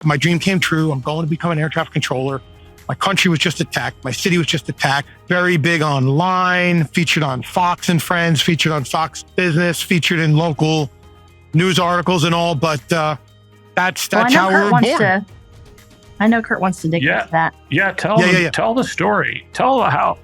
My dream came true. I'm going to become an air traffic controller. My country was just attacked. My city was just attacked. Very big online, featured on Fox and Friends, featured on Fox Business, featured in local news articles and all. But that's how we were born. I know Kurt wants to dig into that. Yeah, tell the story. Tell how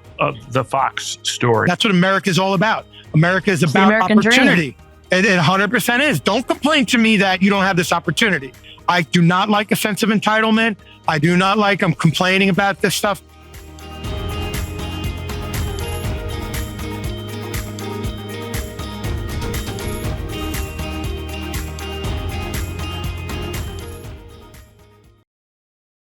the Fox story. That's what America is all about. America is about opportunity. It 100% is. Don't complain to me that you don't have this opportunity. I do not like a sense of entitlement. I do not like I'm complaining about this stuff.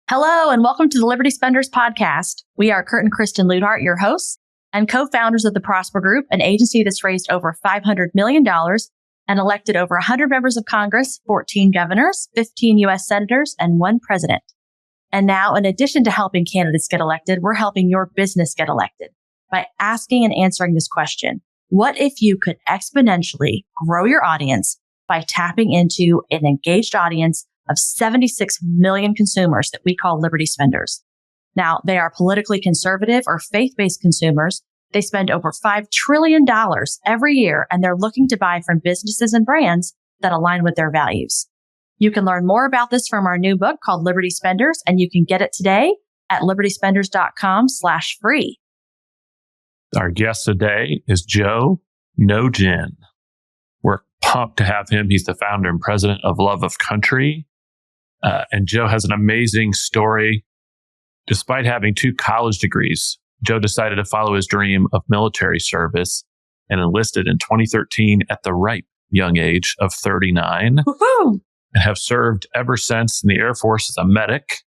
Hello, and welcome to the Liberty Spenders podcast. We are Kurt and Kristen Luidhardt, your hosts and co-founders of the Prosper Group, an agency that's raised over $500 million and elected over 100 members of Congress, 14 governors, 15 U.S. senators, and 1 president. And now, in addition to helping candidates get elected, we're helping your business get elected by asking and answering this question. What if you could exponentially grow your audience by tapping into an engaged audience of 76 million consumers that we call Liberty Spenders? Now, they are politically conservative or faith-based consumers. They spend over $5 trillion every year, and they're looking to buy from businesses and brands that align with their values. You can learn more about this from our new book called Liberty Spenders, and you can get it today at libertyspenders.com/free. Our guest today is Joe Knoetgen. We're pumped to have him. He's the founder and president of Love of Country. And Joe has an amazing story. Despite having 2 college degrees, Joe decided to follow his dream of military service and enlisted in 2013 at the ripe young age of 39. Woohoo! And have served ever since in the Air Force as a medic.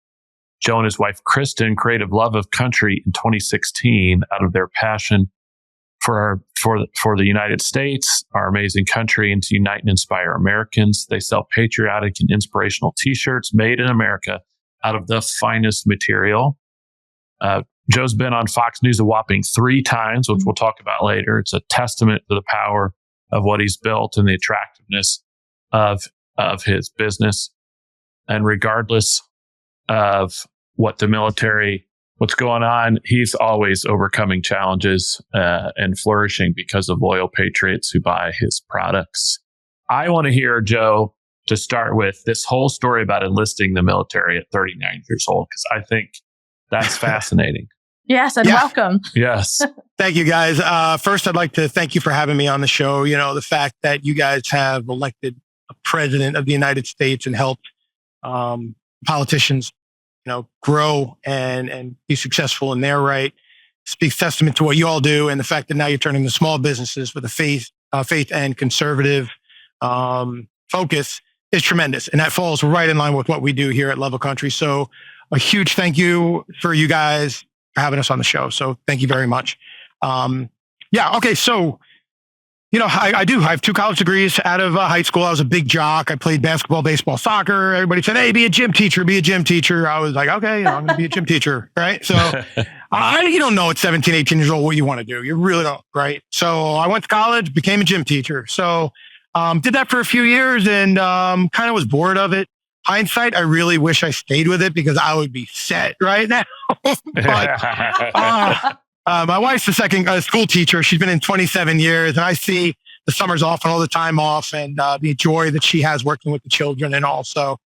Joe and his wife, Kristen, created Love of Country in 2016 out of their passion for the United States, our amazing country, and to unite and inspire Americans. They sell patriotic and inspirational T-shirts made in America out of the finest material. Joe's been on Fox News a whopping 3 times, which we'll talk about later. It's a testament to the power of what he's built and the attractiveness of his business. And regardless of what's going on, he's always overcoming challenges and flourishing because of loyal patriots who buy his products. I want to hear, Joe, to start with, this whole story about enlisting the military at 39 years old, because I think that's fascinating. Yes, and welcome. Yes. Thank you, guys. First, I'd like to thank you for having me on the show. You know, the fact that you guys have elected a president of the United States and helped politicians, grow and be successful in their right speaks testament to what you all do. And the fact that now you're turning to small businesses with a faith and conservative focus is tremendous. And that falls right in line with what we do here at Love of Country. So a huge thank you for you guys for having us on the show. So thank you very much. Okay. So, I have 2 college degrees out of high school. I was a big jock. I played basketball, baseball, soccer. Everybody said, hey, be a gym teacher. I was like, okay, I'm going to be a gym teacher. Right. So you don't know at 17, 18 years old what you want to do. You really don't. Right. So I went to college, became a gym teacher. So did that for a few years and kind of was bored of it. Hindsight, I really wish I stayed with it because I would be set right now. But my wife's the second school teacher. She's been in 27 years, and I see the summers off and all the time off and the joy that she has working with the children and also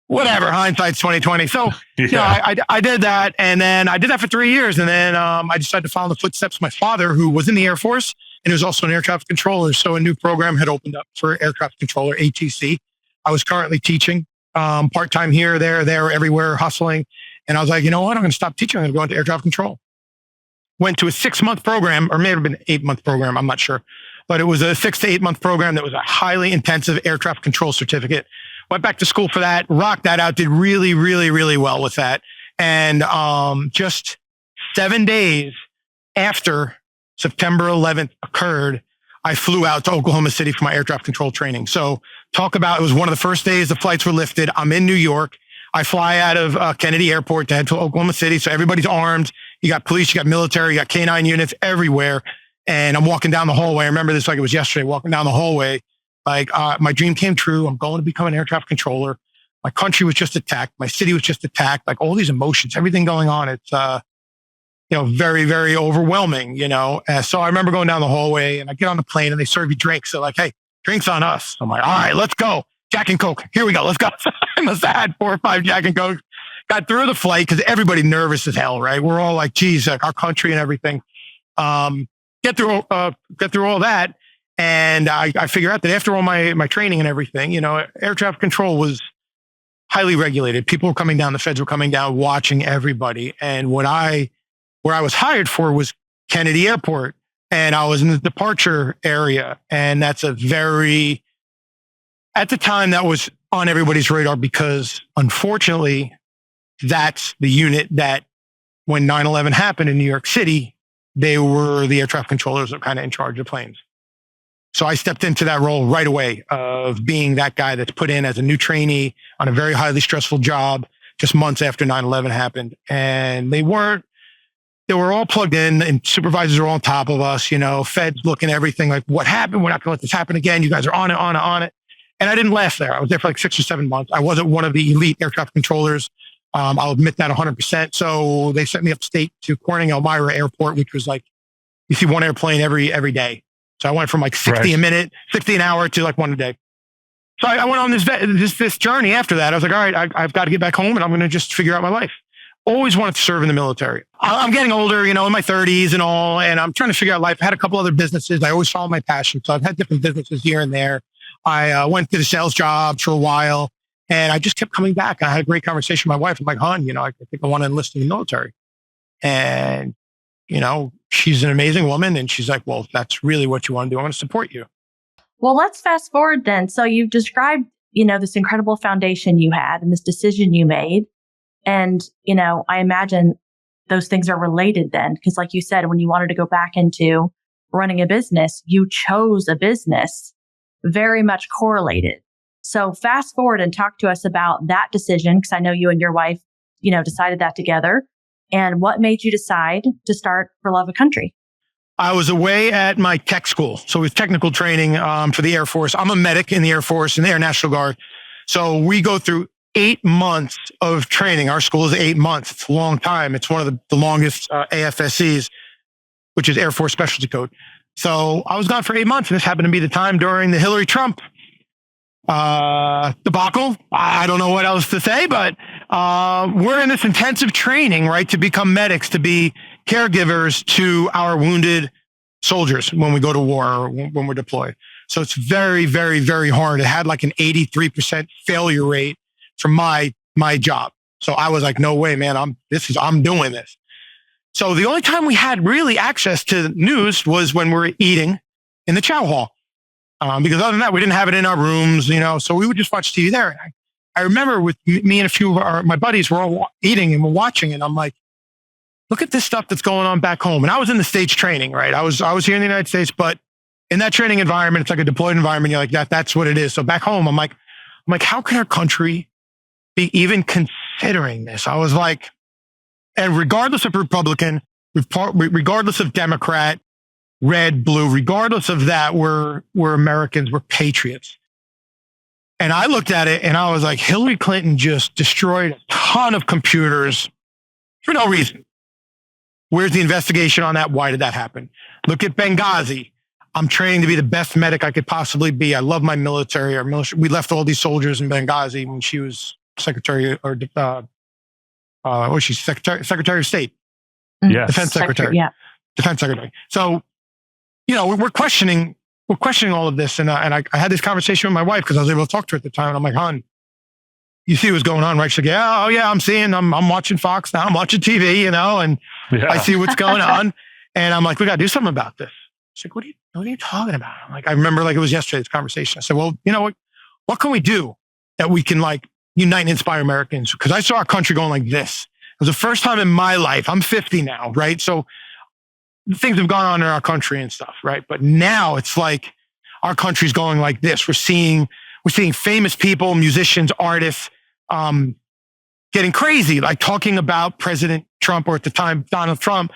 whatever, hindsight's 2020. So, I did that, and then I did that for 3 years, and then I decided to follow the footsteps of my father, who was in the Air Force and he was also an air traffic controller. So a new program had opened up for air traffic controller, ATC. I was currently teaching part-time here, there, everywhere, hustling. And I was like, you know what? I'm going to stop teaching. I'm going to go into air traffic control. Went to a 6-month program, or may have been an 8-month program. I'm not sure. But it was a 6 to 8 month program that was a highly intensive air traffic control certificate. Went back to school for that, rocked that out, did really, really, really well with that. And just 7 days after September 11th occurred, I flew out to Oklahoma City for my air traffic control training. So it was one of the first days the flights were lifted. I'm in New York. I fly out of Kennedy Airport to head to Oklahoma City. So everybody's armed. You got police, you got military, you got K-9 units everywhere. And I'm walking down the hallway. I remember this like it was yesterday, walking down the hallway. Like, my dream came true. I'm going to become an air traffic controller. My country was just attacked. My city was just attacked. Like all these emotions, everything going on. It's, very, very overwhelming, So I remember going down the hallway and I get on the plane and they serve you drinks. They're like, hey, drinks on us. I'm like, all right, let's go. Jack and Coke. Here we go. Let's go. I must have had 4 or 5 Jack and Coke. Got through the flight because everybody nervous as hell, right? We're all like, geez, like our country and everything. Get through all that. And I figure out that after all my training and everything, air traffic control was highly regulated. People were coming down, the feds were coming down, watching everybody. And where I was hired for was Kennedy Airport. And I was in the departure area. And that's at the time, that was on everybody's radar because unfortunately, that's the unit that when 9/11 happened in New York City, they were the air traffic controllers that were kind of in charge of planes. So I stepped into that role right away of being that guy that's put in as a new trainee on a very highly stressful job just months after 9/11 happened. And they were all plugged in and supervisors are all on top of us, feds looking at everything like, what happened? We're not going to let this happen again. You guys are on it. And I didn't last there. I was there for like 6 or 7 months. I wasn't one of the elite air traffic controllers. I'll admit that 100%. So they sent me upstate to Corning, Elmira Airport, which was like, you see one airplane every day. So I went from like 60 a minute, 60 an hour to like one a day. So I went on this journey after that. I was like, all right, I've got to get back home and I'm going to just figure out my life. Always wanted to serve in the military. I'm getting older, in my 30s and all, and I'm trying to figure out life. I had a couple other businesses. I always follow my passion. So I've had different businesses here and there. I went to the sales jobs for a while and I just kept coming back. I had a great conversation with my wife. I'm like, hon, I think I want to enlist in the military. And, she's an amazing woman. And she's like, well, if that's really what you want to do, I want to support you. Well, let's fast forward then. So you've described, this incredible foundation you had and this decision you made. And, I imagine those things are related then, because like you said, when you wanted to go back into running a business, you chose a business very much correlated. So fast forward and talk to us about that decision, because I know you and your wife, decided that together. And what made you decide to start For Love of Country? I was away at my tech school. So it was technical training for the Air Force. I'm a medic in the Air Force and the Air National Guard. So we go through 8 months of training. Our school is 8 months. It's a long time. It's one of the longest AFSCs, which is Air Force Specialty Code. So I was gone for 8 months, and this happened to be the time during the Hillary Trump debacle. I don't know what else to say, but we're in this intensive training, right, to become medics, to be caregivers to our wounded soldiers when we go to war or when we're deployed. So it's very, very, very hard. It had like an 83% failure rate for my job. So I was like, no way, man, I'm doing this. So the only time we had really access to news was when we were eating in the chow hall. Because other than that, we didn't have it in our rooms, so we would just watch TV there. And I remember with me and a few of my buddies were all eating and we're watching, and I'm like, look at this stuff that's going on back home. And I was in the stage training, right? I was here in the United States, but in that training environment, it's like a deployed environment. You're like, that's what it is. So back home, I'm like, how can our country be even considering this? I was like, and regardless of Republican, regardless of Democrat, red, blue, regardless of that, we're Americans, we're patriots. And I looked at it and I was like, Hillary Clinton just destroyed a ton of computers for no reason. Where's the investigation on that? Why did that happen? Look at Benghazi. I'm training to be the best medic I could possibly be. I love my military. We left all these soldiers in Benghazi when she was Secretary or Secretary of State. Yes. Defense Secretary. Yeah. Defense Secretary. So, we're questioning all of this. And I had this conversation with my wife because I was able to talk to her at the time. And I'm like, hon, you see what's going on, right? She's like, I'm watching Fox now. I'm watching TV, and I see what's going on. And I'm like, we got to do something about this. She's like, what are you talking about? I'm like, I remember like it was yesterday's conversation. I said, well, what can we do that we can like unite and inspire Americans? Because I saw our country going like this. It was the first time in my life. I'm 50 now, right? So things have gone on in our country and stuff, right? But now it's like our country's going like this. We're seeing famous people, musicians, artists, getting crazy, like talking about President Trump, or at the time, Donald Trump,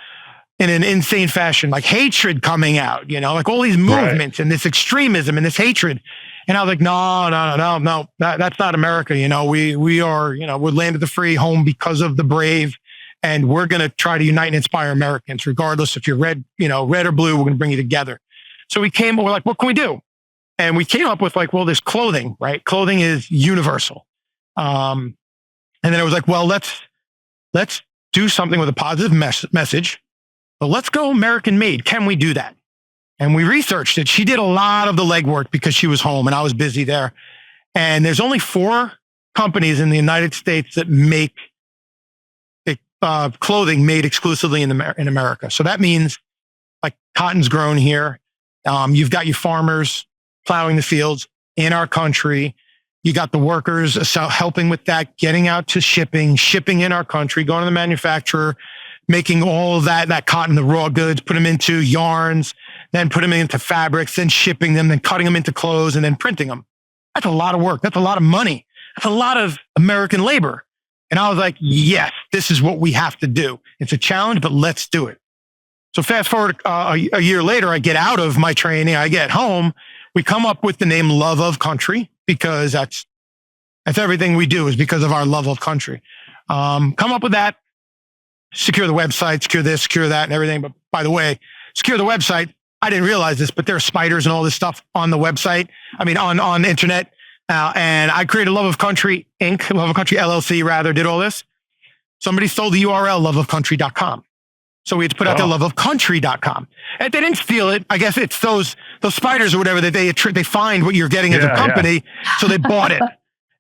in an insane fashion, like hatred coming out, like all these movements and this extremism and this hatred. And I was like, no, that's not America. We are, we're land of the free, home because of the brave. And we're going to try to unite and inspire Americans, regardless if you're red or blue, we're going to bring you together. So we're like, what can we do? And we came up with like, well, there's clothing, right? Clothing is universal. And then it was like, well, let's do something with a positive message, but let's go American made. Can we do that? And we researched it. She did a lot of the legwork because she was home and I was busy there. And there's only 4 companies in the United States that make clothing made exclusively in America. So that means like cotton's grown here. You've got your farmers plowing the fields in our country. You got the workers helping with that, getting out to shipping in our country, going to the manufacturer, making all of that cotton, the raw goods, put them into yarns, then put them into fabrics, then shipping them, then cutting them into clothes, and then printing them. That's a lot of work. That's a lot of money. That's a lot of American labor. And I was like, yes, this is what we have to do. It's a challenge, but let's do it. So fast forward a year later, I get out of my training. I get home. We come up with the name Love of Country because that's everything we do is because of our love of country. Come up with that, secure the website, secure this, secure that and everything. But by the way, secure the website. I didn't realize this, but there are spiders and all this stuff on the website. I mean, on the internet. And I created Love of Country Inc., Love of Country LLC rather, did all this. Somebody stole the URL loveofcountry.com. So we had to put out there loveofcountry.com. And they didn't steal it. I guess it's those spiders or whatever that they find what you're getting as a company. Yeah. So they bought it.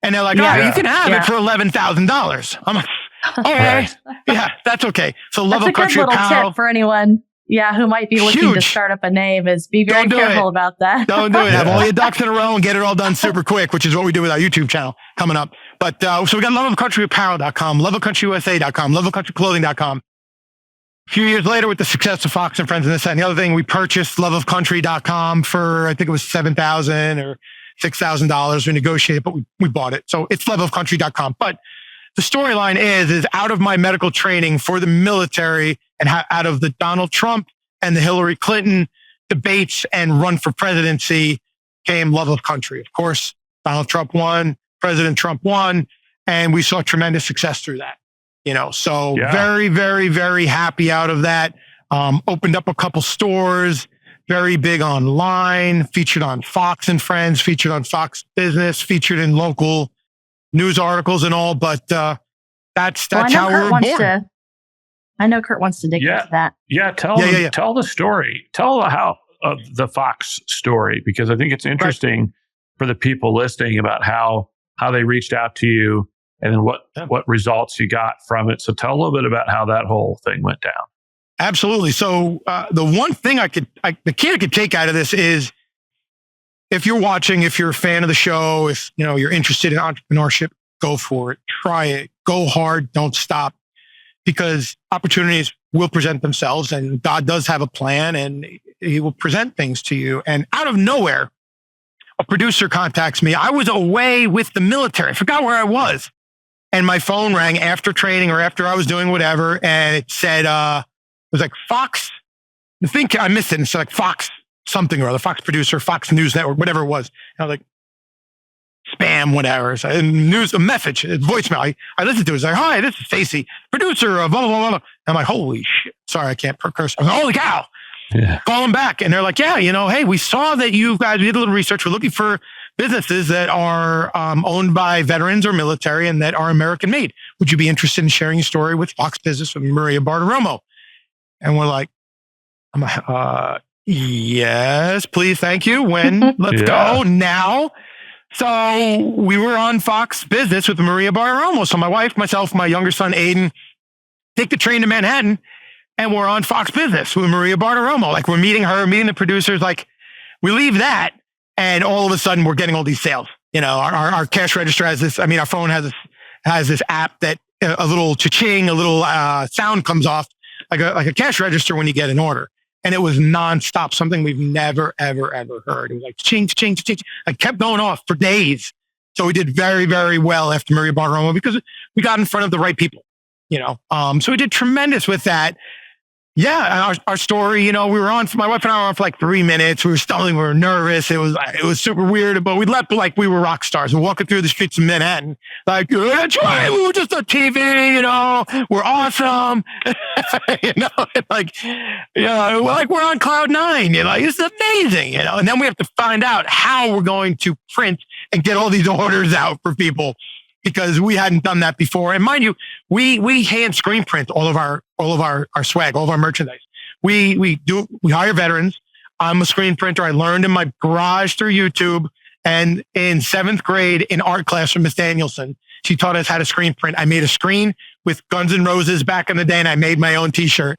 And they're like, you can have it for $11,000. I'm like, all right. Yeah, that's okay. So Love of Country That's a good little tip for anyone. Yeah, who might be looking to start up a name is be very careful about that. Don't do it. Have all your ducks in a row and get it all done super quick, which is what we do with our YouTube channel coming up. But so we got loveofcountryapparel.com, loveofcountryyusa.com, loveofcountryclothing.com. A few years later, with the success of Fox and Friends and this and the other thing, we purchased loveofcountry.com for, I think it was $7,000 or $6,000. We negotiated, but we bought it. So it's loveofcountry.com. But the storyline is out of my medical training for the military and out of the Donald Trump and the Hillary Clinton debates and run for presidency came Love of Country. Of course, Donald Trump won, President Trump won, and we saw tremendous success through that. Very, very, very happy out of that. Opened up a couple stores, very big online, featured on Fox and Friends, featured on Fox Business, featured in local news articles and all. But that's how we were born. I know Kurt wants to dig into that. Yeah, tell the story. Tell how the Fox story, because I think it's interesting for the people listening about how they reached out to you and then what results you got from it. So tell a little bit about how that whole thing went down. Absolutely. So the one thing the key I could take out of this is, if you're watching, if you're a fan of the show, if you're interested in entrepreneurship, go for it. Try it. Go hard. Don't stop. Because opportunities will present themselves, and God does have a plan, and He will present things to you. And out of nowhere, a producer contacts me. I was away with the military. I forgot where I was. And my phone rang after training or after I was doing whatever. And it said, it was like Fox. I think I missed it. It's like Fox something or other, Fox producer, Fox News Network, whatever it was. And I was like, spam, whatever. So, a message, a voicemail. I listened to it. It's like, hi, this is Stacy, producer of blah, blah, blah, blah. I'm like, holy shit. Sorry, I can't curse. I'm like, holy cow. Yeah. Call them back. And they're like, yeah, hey, we saw that you guys, we did a little research. We're looking for businesses that are owned by veterans or military and that are American made. Would you be interested in sharing your story with Fox Business with Maria Baro? And we're like, yes, please. Thank you. When? Let's go now. So we were on Fox Business with Maria Baro. So my wife, myself, my younger son, Aiden, take the train to Manhattan, and we're on Fox Business with Maria Baro. Like, we're meeting her, meeting the producers. Like, we leave that, and all of a sudden we're getting all these sales. Our cash register has this. Our phone has this app that a little cha-ching, a little sound comes off like a cash register when you get an order. And it was nonstop, something we've never, ever, ever heard. It was like ching, ching, ching. I kept going off for days. So we did very, very well after Maria Baro because we got in front of the right people, So we did tremendous with that. Yeah, our story, we were on, my wife and I were on for like 3 minutes. We were stumbling, we were nervous. It was super weird, but we left like we were rock stars. We're walking through the streets of Manhattan. Like, that's right, we were just on TV, we're awesome. We're on cloud nine, it's amazing, and then we have to find out how we're going to print and get all these orders out for people, because we hadn't done that before. And mind you, we hand screen print all of our swag, all of our merchandise. We hire veterans. I'm a screen printer. I learned in my garage through YouTube, and in 7th grade in art class from Miss Danielson, she taught us how to screen print. I made a screen with Guns N' Roses back in the day, and I made my own t-shirt.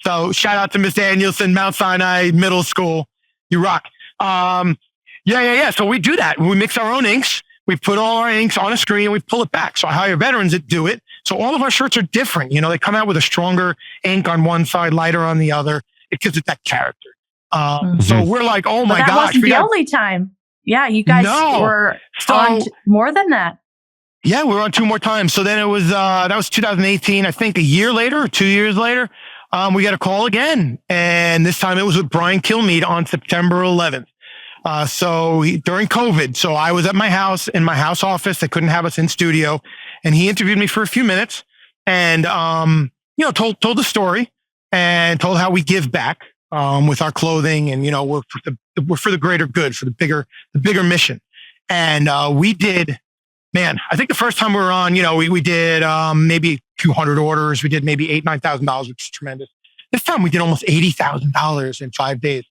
So shout out to Miss Danielson, Mount Sinai Middle School. You rock. Yeah. So we do that. We mix our own inks. We put all our inks on a screen and we pull it back. So I hire veterans that do it. So all of our shirts are different. They come out with a stronger ink on one side, lighter on the other. It gives it that character. So we're like, oh my gosh. That wasn't the only time. Yeah, you guys were on more than that. Yeah, we were on 2 more times. So then it was, that was 2018. I think a year later or 2 years later, we got a call again. And this time it was with Brian Kile on September 11th. During COVID, so I was at my house, in my house office. They couldn't have us in studio, and he interviewed me for a few minutes and, told the story and told how we give back, with our clothing, and, we're for the greater good, for the bigger mission. And, we did, man, I think the first time we were on, we did, maybe a few hundred orders. We did maybe $8,000-9,000, which is tremendous. This time we did almost $80,000 in 5 days.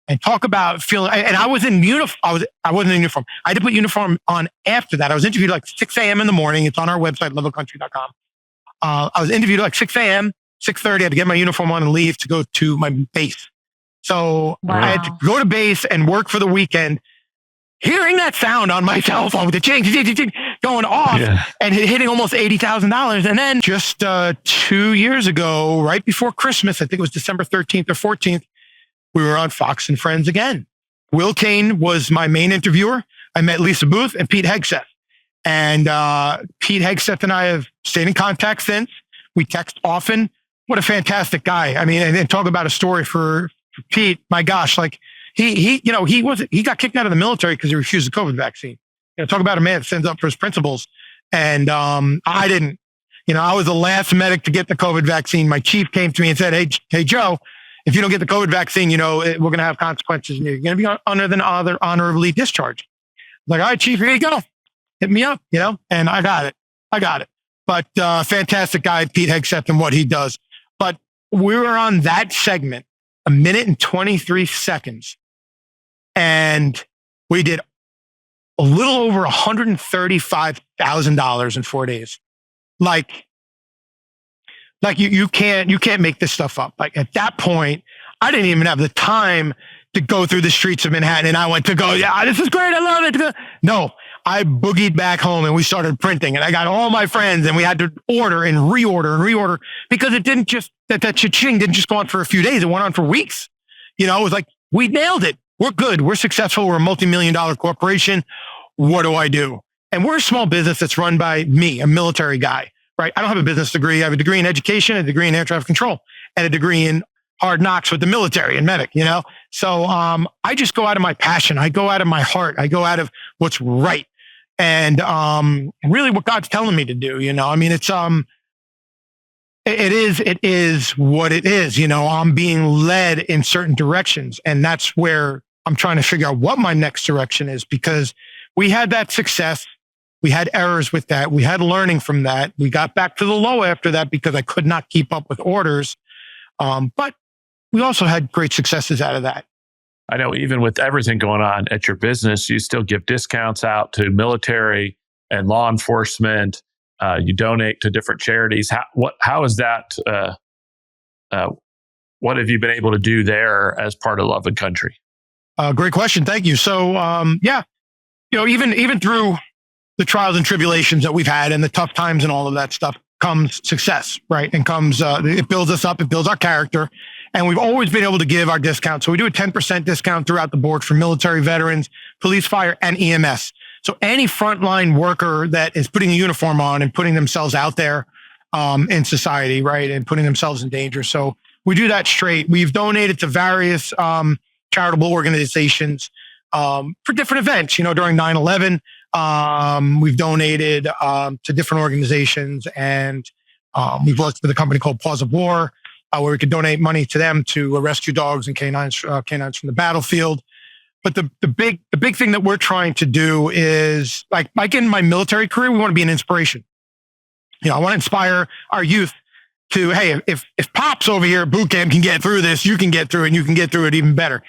And talk about feeling, and I was in uniform. I wasn't in uniform. I had to put uniform on after that. I was interviewed like 6 a.m. in the morning. It's on our website, lovecountry.com. I was interviewed like 6 a.m., 6:30. I had to get my uniform on and leave to go to my base. So I had to go to base and work for the weekend, hearing that sound on my cell phone with the ching, going off and hitting almost $80,000. And then just 2 years ago, right before Christmas, I think it was December 13th or 14th, we were on Fox and Friends again. Will Kane was my main interviewer. I met Lisa Booth and Pete Hegseth. And Pete Hegseth and I have stayed in contact since. We text often. What a fantastic guy. I mean, and then talk about a story for Pete. My gosh, like he got kicked out of the military because he refused the COVID vaccine. Talk about a man that stands up for his principles. And I didn't. I was the last medic to get the COVID vaccine. My chief came to me and said, hey, Joe, if you don't get the COVID vaccine, we're going to have consequences and you're going to be honorably discharged. Like, all right, chief, here you go. Hit me up, and I got it. But fantastic guy, Pete Hegseth, and what he does. But we were on that segment 1 minute and 23 seconds. And we did a little over $135,000 in 4 days. Like you can't make this stuff up. Like at that point, I didn't even have the time to go through the streets of Manhattan, and I went to go, yeah, this is great. I love it. No, I boogied back home and we started printing, and I got all my friends, and we had to order and reorder because it didn't just, that cha-ching didn't just go on for a few days. It went on for weeks. It was like, we nailed it. We're good. We're successful. We're a multi-million-dollar corporation. What do I do? And we're a small business that's run by me, a military guy. Right? I don't have a business degree. I have a degree in education, a degree in air traffic control, and a degree in hard knocks with the military and medic, So I just go out of my passion. I go out of my heart. I go out of what's right. And really what God's telling me to do, I mean, it's it is what it is. I'm being led in certain directions. And that's where I'm trying to figure out what my next direction is, because we had that success. We had errors with that. We had learning from that. We got back to the low after that because I could not keep up with orders. But we also had great successes out of that. I know even with everything going on at your business, you still give discounts out to military and law enforcement. You donate to different charities. How is that? What have you been able to do there as part of Love and Country? Great question. Thank you. So, even through the trials and tribulations that we've had and the tough times and all of that stuff comes success, right? And comes, it builds us up, it builds our character. And we've always been able to give our discounts. So we do a 10% discount throughout the board for military veterans, police, fire, and EMS. So any frontline worker that is putting a uniform on and putting themselves out there in society, right? And putting themselves in danger. So we do that straight. We've donated to various charitable organizations for different events. During 9/11, we've donated to different organizations, and we've worked with a company called Pause of War, where we could donate money to them to rescue dogs and canines from the battlefield. But the big thing that we're trying to do is like in my military career, we want to be an inspiration. I want to inspire our youth to, hey, if Pops over here at boot camp can get through this, you can get through it, and you can get through it even better.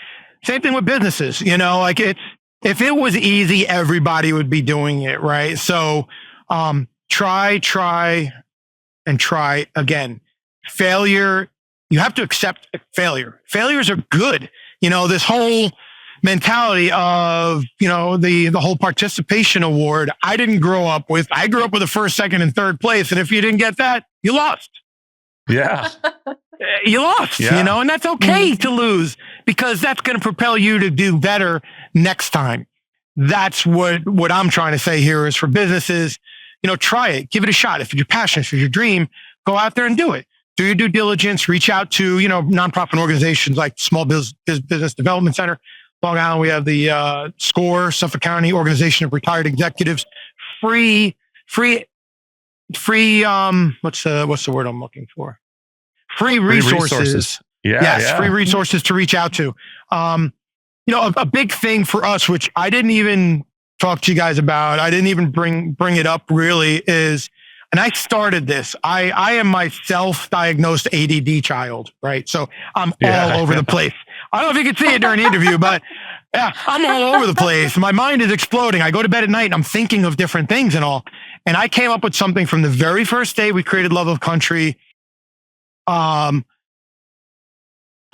Same thing with businesses, if it was easy, everybody would be doing it, right? So try and try again. Failure, you have to accept failure. Failures are good. This whole mentality of, the whole participation award, I didn't grow up with. I grew up with a first, second, and third place. And if you didn't get that, you lost. Yeah. You lost, and that's okay to lose, because that's going to propel you to do better next time. That's what I'm trying to say here is for businesses, try it, give it a shot. If you're passionate, if it's your dream, go out there and do it. Do your due diligence, reach out to, nonprofit organizations like Small Business Development Center. Long Island, we have the SCORE, Suffolk County Organization of Retired Executives. Free, what's the word I'm looking for? Free resources. Free resources to reach out to. A big thing for us, which I didn't even talk to you guys about, I didn't even bring it up really, is, and I started this, I am my self-diagnosed ADD child, right? So I'm all over the place. I don't know if you can see it during the interview, but yeah, I'm all over the place. My mind is exploding. I go to bed at night and I'm thinking of different things and all. And I came up with something from the very first day we created Love of Country, out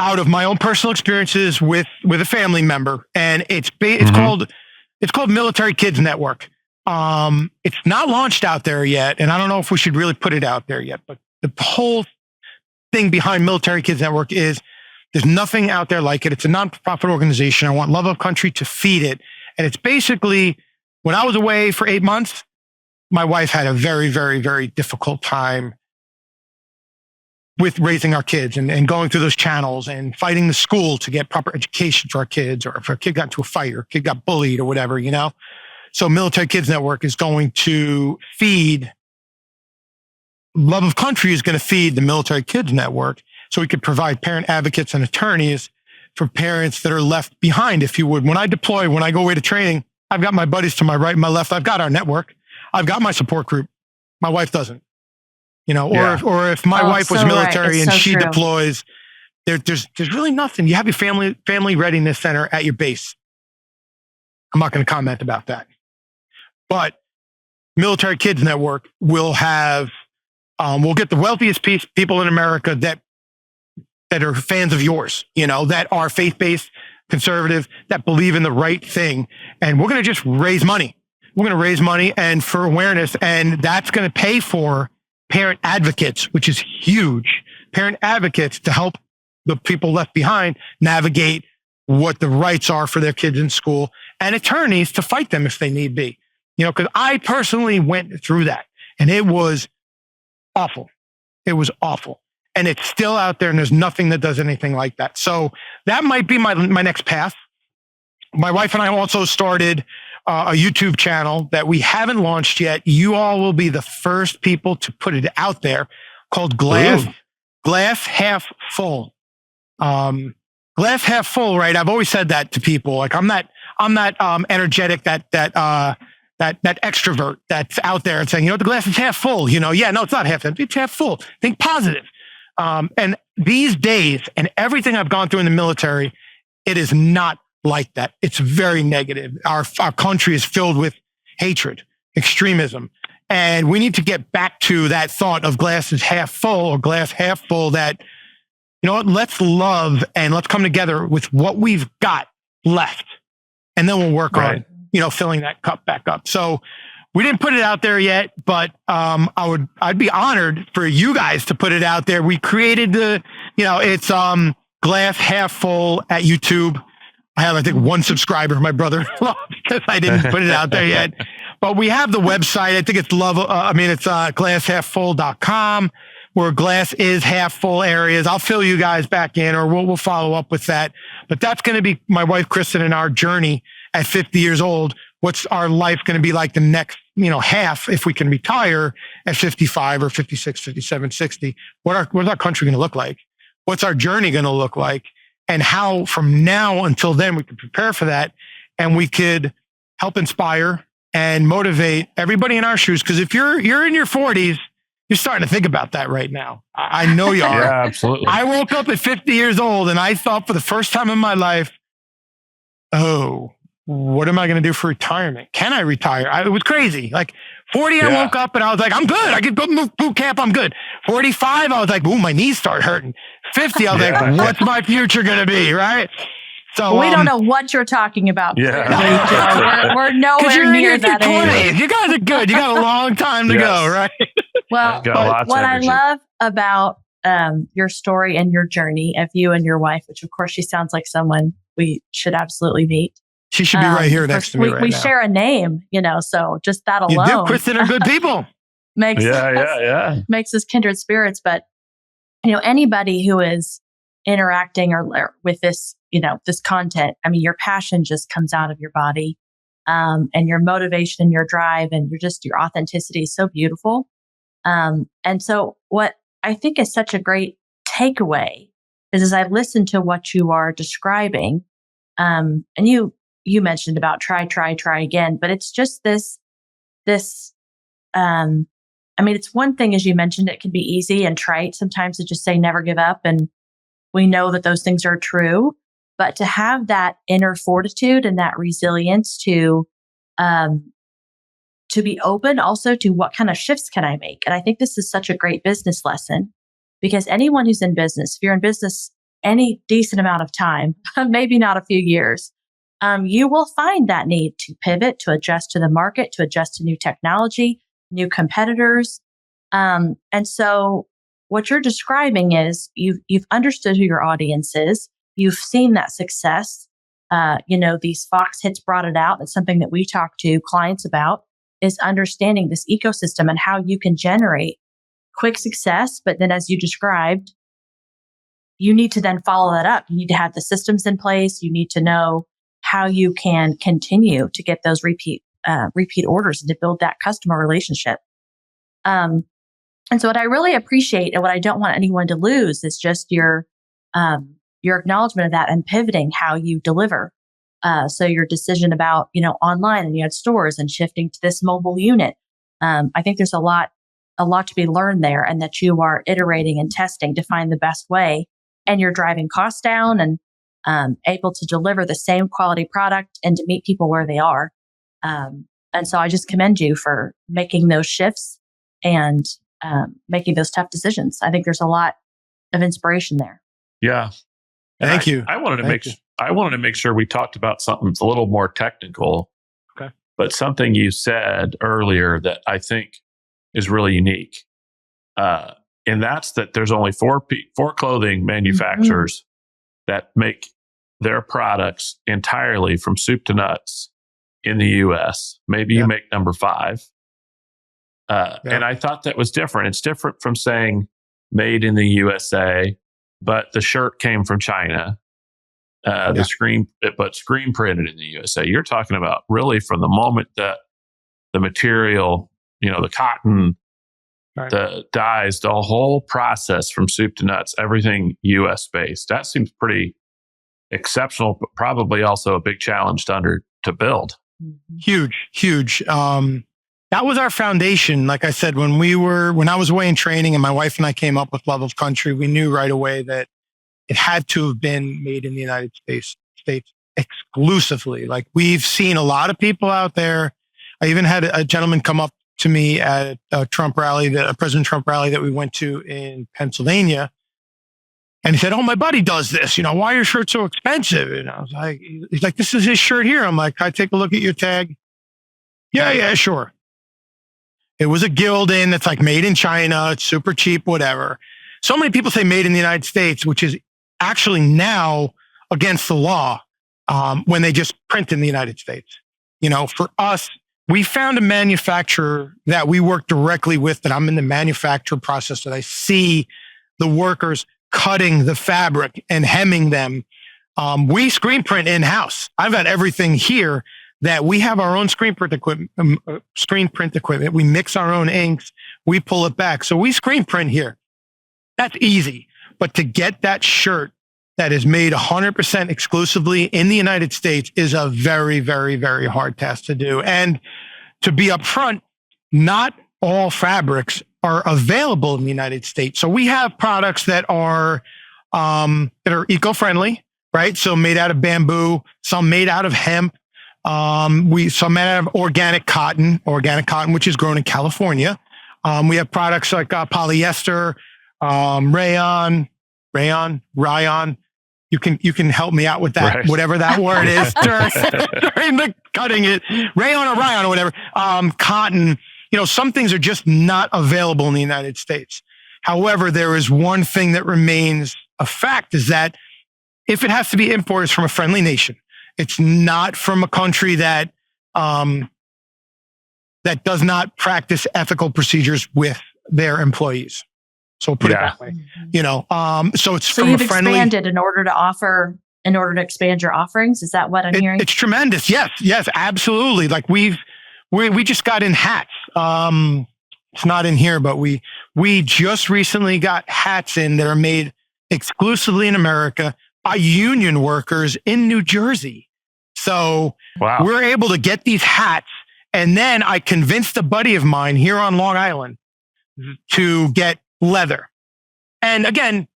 of my own personal experiences with a family member. And it's called Military Kids Network. It's not launched out there yet. And I don't know if we should really put it out there yet, but the whole thing behind Military Kids Network is there's nothing out there like it. It's a nonprofit organization. I want Love of Country to feed it. And it's basically, when I was away for 8 months, my wife had a very, very, very difficult time with raising our kids and going through those channels and fighting the school to get proper education for our kids, or if our kid got into a fight or a kid got bullied or whatever, So Military Kids Network is going to feed, Love of Country is going to feed the Military Kids Network, so we could provide parent advocates and attorneys for parents that are left behind, if you would. When I deploy, when I go away to training, I've got my buddies to my right and my left. I've got our network. I've got my support group. My wife doesn't. Or if my wife was military and she deploys, there's really nothing. You have your family readiness center at your base. I'm not going to comment about that. But Military Kids Network will have, we'll get the wealthiest people in America that are fans of yours, that are faith-based, conservative, that believe in the right thing. And we're going to just raise money. We're going to raise money and for awareness, and that's going to pay for parent advocates, which is huge. Parent advocates to help the people left behind navigate what the rights are for their kids in school, and attorneys to fight them if they need be. Because I personally went through that, and it was awful. It was awful. And it's still out there, and there's nothing that does anything like that. So that might be my next path. My wife and I also started a YouTube channel that we haven't launched yet. You all will be the first people to put it out there, called Glass Half Full. Glass half full, right? I've always said that to people. Like I'm that energetic, that extrovert that's out there and saying, the glass is half full. Yeah, no, it's not half empty. It's half full. Think positive. And these days, and everything I've gone through in the military, it is not like that. It's very negative. Our country is filled with hatred, extremism. And we need to get back to that thought of glass is half full or glass half full, that, let's love and let's come together with what we've got left. And then we'll work on, filling that cup back up. So we didn't put it out there yet, but I'd be honored for you guys to put it out there. We created it's Glass Half Full at YouTube. I have, I think, one subscriber, my brother, because I didn't put it out there yet. But we have the website. I think it's glasshalffull.com. where glass is half full areas. I'll fill you guys back in, or we'll follow up with that. But that's going to be my wife, Kristen, and our journey at 50 years old. What's our life going to be like the next, half if we can retire at 55 or 56, 57, 60? What's our country going to look like? What's our journey going to look like? And how from now until then we could prepare for that, and we could help inspire and motivate everybody in our shoes. Because if you're in your 40s, you're starting to think about that right now. I know you are. Yeah, absolutely. I woke up at 50 years old and I thought for the first time in my life, oh, what am I going to do for retirement? Can I retire? It was crazy. Like 40, I woke up and I was like, I'm good. I could go to boot camp. I'm good. 45, I was like, ooh, my knees start hurting. 50, I was like, what's my future going to be? Right? So we don't know what you're talking about. Yeah. We're nowhere near that age. You guys are good. You got a long time to go, right? Well, what I love about your story and your journey of you and your wife, which of course she sounds like someone we should absolutely meet. She should be right here next to me right now. We share a name, so just that alone. You do. Kristen are good people. makes us kindred spirits. But, anybody who is interacting or with this, this content, I mean, your passion just comes out of your body, and your motivation and your drive and your authenticity is so beautiful. And so what I think is such a great takeaway is as I listen to what you are describing, and you mentioned about try again, but it's just this, it's one thing, as you mentioned, it can be easy and trite sometimes to just say, never give up. And we know that those things are true, but to have that inner fortitude and that resilience to be open also to what kind of shifts can I make? And I think this is such a great business lesson, because anyone who's in business, if you're in business any decent amount of time, maybe not a few years, you will find that need to pivot, to adjust to the market, to adjust to new technology, new competitors. And so what you're describing is you've understood who your audience is. You've seen that success. These Fox hits brought it out. It's something that we talk to clients about, is understanding this ecosystem and how you can generate quick success. But then, as you described, you need to then follow that up. You need to have the systems in place. You need to know how you can continue to get those repeat orders and to build that customer relationship. And so what I really appreciate and what I don't want anyone to lose is just your acknowledgement of that and pivoting how you deliver. So your decision about, online, and you had stores and shifting to this mobile unit. I think there's a lot to be learned there, and that you are iterating and testing to find the best way, and you're driving costs down and able to deliver the same quality product and to meet people where they are. And so I just commend you for making those shifts and making those tough decisions. I think there's a lot of inspiration there. Yeah. Thank you. I wanted to make sure we talked about something that's a little more technical. Okay. But something you said earlier that I think is really unique. And that's that there's only four clothing manufacturers that make their products entirely from soup to nuts in the US. Maybe you make number 5. And I thought that was different. It's different from saying made in the USA, but the shirt came from China. The screen printed in the USA. You're talking about really from the moment that the material, the cotton, the dyes, the whole process from soup to nuts, everything US based. That seems pretty exceptional, but probably also a big challenge to build. Huge. That was our foundation. Like I said, when I was away in training and my wife and I came up with Love of Country, we knew right away that it had to have been made in the United States exclusively. Like, we've seen a lot of people out there. I even had a gentleman come up to me at a President Trump rally that we went to in Pennsylvania. And he said, "Oh, my buddy does this. Why are your shirts so expensive?" And I was like, he's like, "This is his shirt here." I'm like, "Can I take a look at your tag?" Yeah, sure. It was a Gildan that's like made in China. It's super cheap, whatever. So many people say made in the United States, which is actually now against the law when they just print in the United States. For us, we found a manufacturer that we work directly with, that I'm in the manufacture process, that I see the workers cutting the fabric and hemming them. We screen print in-house. I've got everything here that we have our own screen print equipment. We mix our own inks. We pull it back. So we screen print here. That's easy. But to get that shirt that is made 100% exclusively in the United States is a very, very, very hard task to do. And to be upfront, not all fabrics are available in the United States. So we have products that are eco-friendly, right? So made out of bamboo, some made out of hemp, some made out of organic cotton, which is grown in California. We have products like polyester, rayon. You can help me out with that, right. Whatever that word is during the cutting it, rayon or whatever. Cotton, some things are just not available in the United States. However, there is one thing that remains a fact, is that if it has to be imported from a friendly nation, it's not from a country that that does not practice ethical procedures with their employees. So put it that way, so it's so from you've a friendly. Expanded in order to expand your offerings. Is that what I'm hearing? It's tremendous. Yes, absolutely. Like we just got in hats. It's not in here, but we just recently got hats in that are made exclusively in America by union workers in New Jersey. So We're able to get these hats. And then I convinced a buddy of mine here on Long Island to get leather. And again,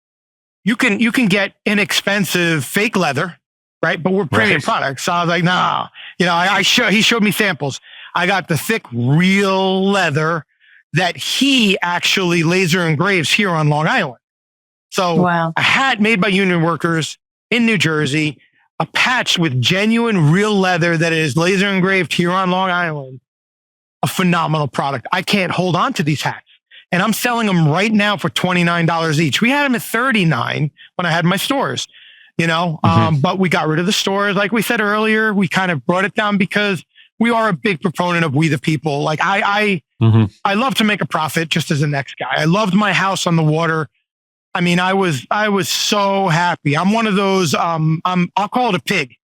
you can get inexpensive fake leather, right? But we're premium products. So I was like, nah, he showed me samples. I got the thick, real leather that he actually laser engraves here on Long Island. So a hat made by union workers in New Jersey, a patch with genuine real leather that is laser engraved here on Long Island, a phenomenal product. I can't hold on to these hats. And I'm selling them right now for $29 each. We had them at $39 when I had my stores, but we got rid of the stores. Like we said earlier, we kind of brought it down because we are a big proponent of we the people. Like I love to make a profit just as the next guy. I loved my house on the water. I mean, I was so happy. I'm one of those, I'll call it a pig,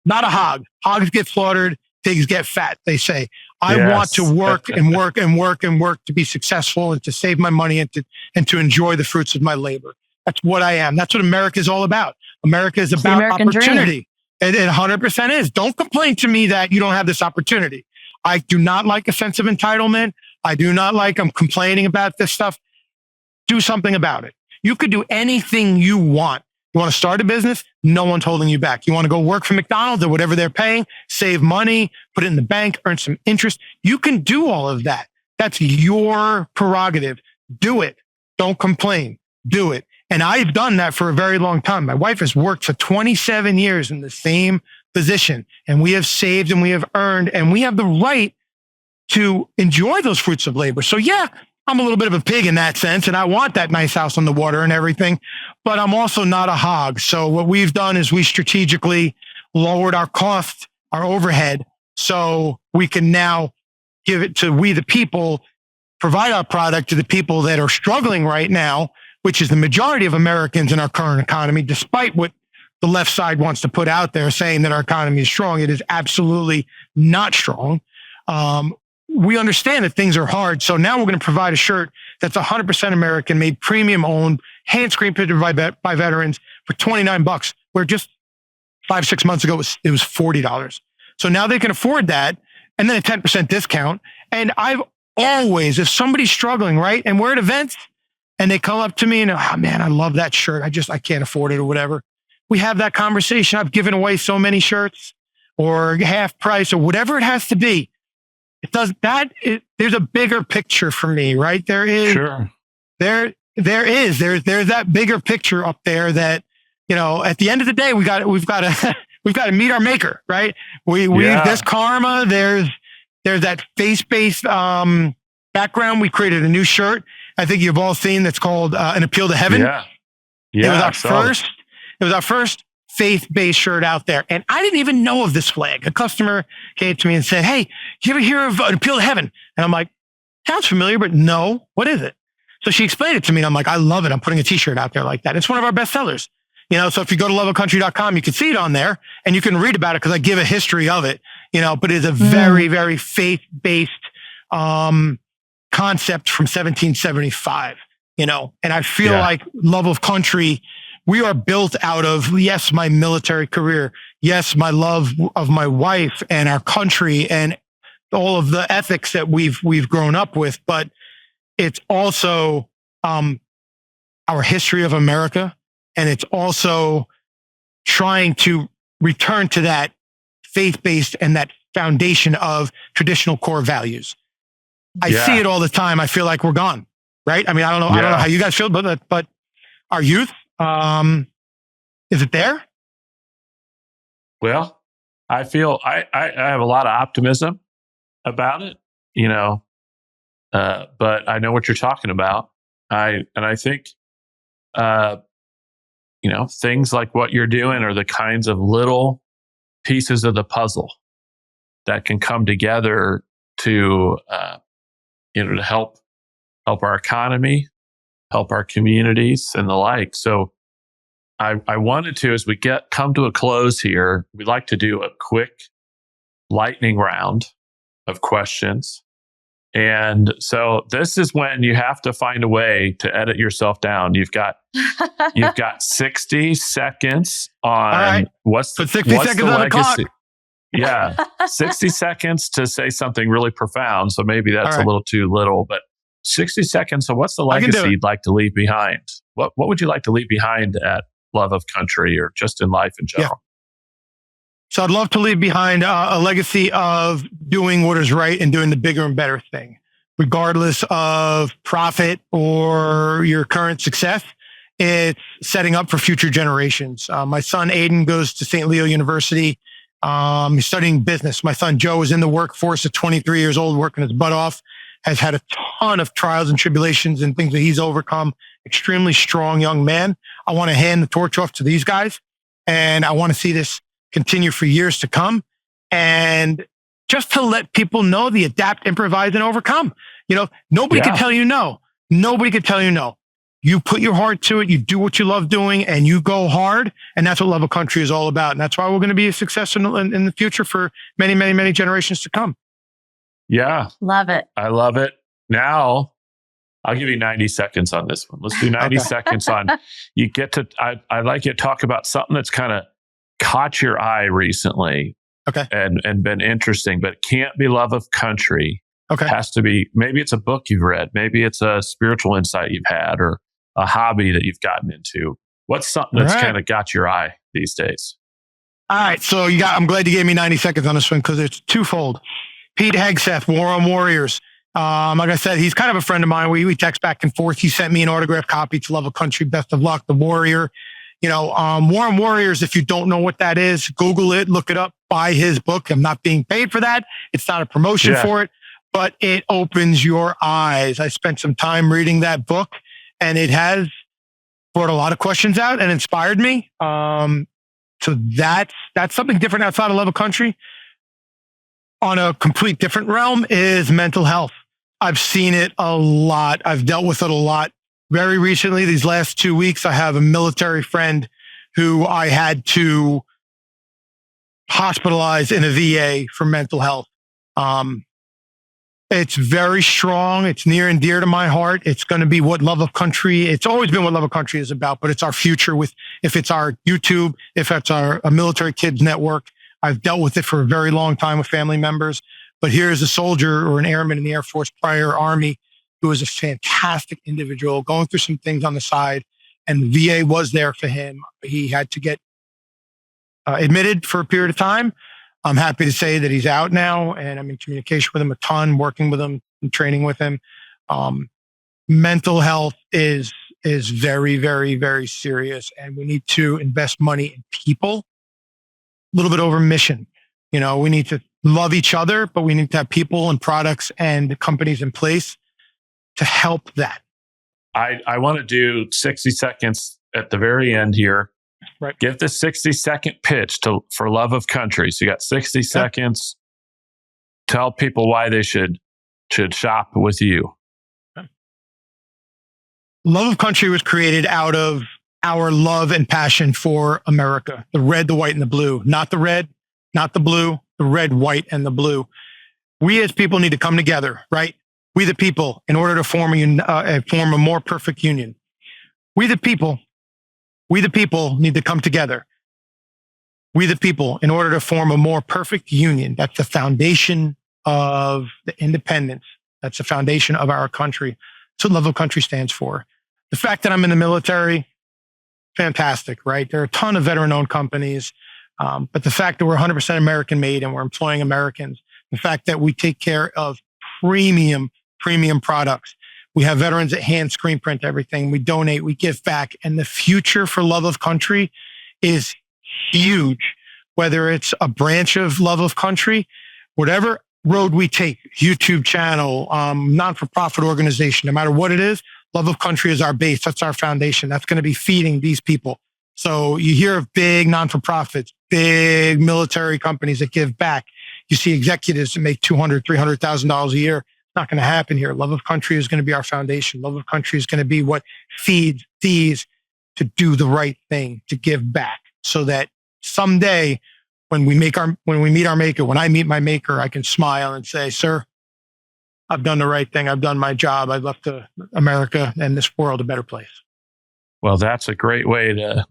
not a hog. Hogs get slaughtered, pigs get fat, they say. I want to work and work and work and work to be successful and to save my money and to enjoy the fruits of my labor. That's what I am. That's what America is all about. America is about opportunity. It 100% is. Don't complain to me that you don't have this opportunity. I do not like a sense of entitlement. I do not like I'm complaining about this stuff. Do something about it. You could do anything you want. You want to start a business? No one's holding you back. You want to go work for McDonald's or whatever they're paying, save money, put it in the bank, earn some interest. You can do all of that. That's your prerogative. Do it. Don't complain. Do it. And I've done that for a very long time. My wife has worked for 27 years in the same position, and we have saved and we have earned, and we have the right to enjoy those fruits of labor. So yeah, I'm a little bit of a pig in that sense, and I want that nice house on the water and everything, but I'm also not a hog. So what we've done is we strategically lowered our cost, our overhead, so we can now give it to we the people, provide our product to the people that are struggling right now, which is the majority of Americans in our current economy, despite what the left side wants to put out there saying that our economy is strong. It is absolutely not strong. We understand that things are hard. So now we're going to provide a shirt that's 100% American made, premium owned, hand screen printed by veterans for $29, where just 5-6 months ago it was $40. So now they can afford that, and then a 10% discount. And I've always, if somebody's struggling, right, and we're at events and they come up to me and, oh man, I love that shirt. I can't afford it or whatever. We have that conversation. I've given away so many shirts or half price or whatever it has to be. It does that. There's a bigger picture for me, right? There is, sure. There's that bigger picture up there that, at the end of the day, we've got to meet our maker, right? There's karma. There's that faith-based, background. We created a new shirt. I think you've all seen that's called, An Appeal to Heaven. Yeah. It was our first faith-based shirt out there. And I didn't even know of this flag. A customer came to me and said, hey, you ever hear of an appeal to heaven? And I'm like, sounds familiar, but no, what is it? So she explained it to me and I'm like, I love it. I'm putting a t-shirt out there like that. It's one of our best sellers. So if you go to loveofcountry.com, you can see it on there and you can read about it because I give a history of it, but it's a very, very faith-based concept from 1775, and I feel like Love of Country, we are built out of, yes, my military career, yes, my love of my wife and our country and all of the ethics that we've grown up with, but it's also our history of America. And it's also trying to return to that faith-based and that foundation of traditional core values. I see it all the time. I feel like we're gone, right? I mean, I don't know how you guys feel, but our youth, is it there? Well, I feel I have a lot of optimism about it, but I know what you're talking about. I think, things like what you're doing are the kinds of little pieces of the puzzle that can come together to, to help our economy, help our communities and the like. So I wanted to, as we come to a close here, we'd like to do a quick lightning round of questions. And so this is when you have to find a way to edit yourself down. You've got 60 seconds on what's the legacy. Yeah, 60 seconds to say something really profound. So maybe that's a little too little, but 60 seconds. So what's the legacy you'd like to leave behind? What would you like to leave behind at Love of Country or just in life in general? So I'd love to leave behind a legacy of doing what is right and doing the bigger and better thing, regardless of profit or your current success. It's setting up for future generations. My son, Aiden, goes to St. Leo University. He's studying business. My son, Joe, is in the workforce at 23 years old, working his butt off, has had a ton of trials and tribulations and things that he's overcome. Extremely strong young man. I want to hand the torch off to these guys, and I want to see this continue for years to come. And just to let people know the adapt, improvise, and overcome. Nobody can tell you no. Nobody can tell you no. You put your heart to it. You do what you love doing and you go hard. And that's what Love of Country is all about. And that's why we're going to be a success in the future for many, many, many generations to come. Yeah. Love it. I love it. Now, I'll give you 90 seconds on this one. Let's do 90 seconds on, you get to, I'd like you to talk about something that's kind of caught your eye recently. Okay. And been interesting, but it can't be Love of Country. Okay. It has to be, maybe it's a book you've read. Maybe it's a spiritual insight you've had or a hobby that you've gotten into. What's something that's kind of got your eye these days? All right. So I'm glad you gave me 90 seconds on this one because it's twofold. Pete Hegseth, War on Warriors. Like I said, he's kind of a friend of mine. We text back and forth. He sent me an autographed copy to Love of Country, Best of Luck, The Warrior. War on Warriors, if you don't know what that is, Google it, look it up, buy his book. I'm not being paid for that. It's not a promotion for it, but it opens your eyes. I spent some time reading that book and it has brought a lot of questions out and inspired me. So that's something different outside of Love of Country. On a complete different realm is mental health. I've seen it a lot. I've dealt with it a lot. Very recently, these last 2 weeks, I have a military friend who I had to hospitalize in a VA for mental health. It's very strong. It's near and dear to my heart. It's going to be what Love of Country, it's always been what Love of Country is about, but it's our future if it's our YouTube, if it's our military kids network. I've dealt with it for a very long time with family members, but here's a soldier or an airman in the Air Force, prior Army, who was a fantastic individual going through some things on the side, and the VA was there for him. He had to get admitted for a period of time. I'm happy to say that he's out now, and I'm in communication with him a ton, working with him and training with him. Mental health is very, very, very serious, and we need to invest money in people, a little bit over mission. We need to love each other, but we need to have people and products and companies in place to help that. I want to do 60 seconds at the very end here. Right. Give the 60-second pitch for Love of Country. So you got 60 seconds. Tell people why they should shop with you. Love of Country was created out of our love and passion for America, the red, the white, and the blue, not the red, not the blue, the red, white, and the blue. We as people need to come together, right? We the people, in order to form a more perfect union. We the people need to come together. We the people, in order to form a more perfect union. That's the foundation of the independence. That's the foundation of our country. That's what Love of Country stands for. The fact that I'm in the military, fantastic, right? There are a ton of veteran-owned companies, but the fact that we're 100% American-made and we're employing Americans, the fact that we take care of premium products. We have veterans that hand screen print everything. We donate, we give back. And the future for Love of Country is huge, whether it's a branch of Love of Country, whatever road we take, YouTube channel, non-for-profit organization, no matter what it is, Love of Country is our base. That's our foundation. That's going to be feeding these people. So you hear of big non-for-profits, big military companies that give back. You see executives that make $200,000, $300,000 a year. It's not going to happen here. Love of Country is going to be our foundation. Love of Country is going to be what feeds these to do the right thing, to give back, so that someday when we meet our maker, when I meet my maker, I can smile and say, sir, I've done the right thing. I've done my job. I've left America and this world a better place. Well, that's a great way to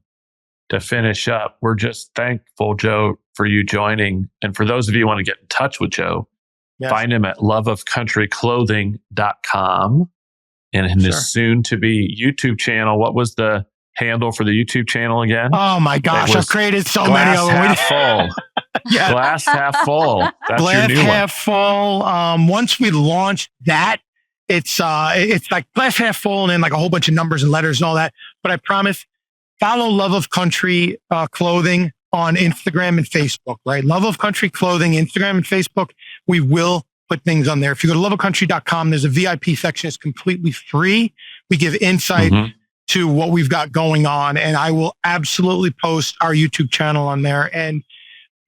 finish up. We're just thankful, Joe, for you joining. And for those of you who want to get in touch with Joe, yes, find him at loveofcountryclothing.com and his soon-to-be YouTube channel. What was the handle for the YouTube channel again? Oh my gosh, I've created so many of them. Half full. Yeah. Glass half full. That's glass your new half one. full. Once we launch that, it's like glass half full and then like a whole bunch of numbers and letters and all that. But I promise, follow Love of Country Clothing on Instagram and Facebook, right? Love of Country Clothing, Instagram and Facebook. We will put things on there. If you go to loveofcountry.com, there's a VIP section. It's completely free. We give insight to what we've got going on. And I will absolutely post our YouTube channel on there. And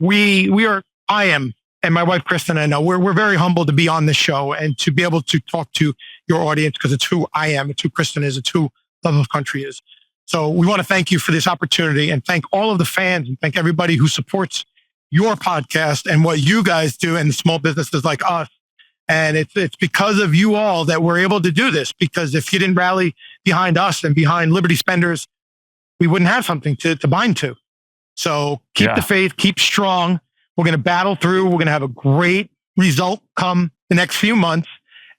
I am, and my wife, Kristen, I know we're very humbled to be on this show and to be able to talk to your audience, because it's who I am. It's who Kristen is. It's who Love of Country is. So we want to thank you for this opportunity and thank all of the fans and thank everybody who supports your podcast and what you guys do and small businesses like us. And it's because of you all that we're able to do this, because if you didn't rally behind us and behind Liberty Spenders, we wouldn't have something to bind to. So keep the faith, keep strong. We're going to battle through. We're going to have a great result come the next few months.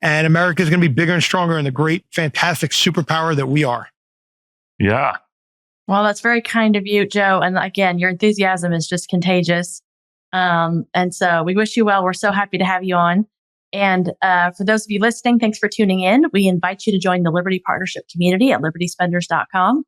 And America is going to be bigger and stronger in the great, fantastic superpower that we are. Yeah. Well, that's very kind of you, Joe. And again, your enthusiasm is just contagious. And so we wish you well. We're so happy to have you on. And for those of you listening, thanks for tuning in. We invite you to join the Liberty Partnership community at libertyspenders.com.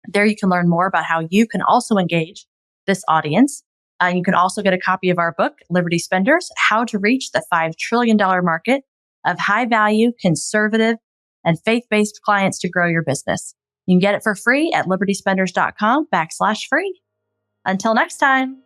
There you can learn more about how you can also engage this audience. You can also get a copy of our book, Liberty Spenders, How to Reach the $5 Trillion Market of High-Value, Conservative, and Faith-Based Clients to Grow Your Business. You can get it for free at libertyspenders.com/free. Until next time.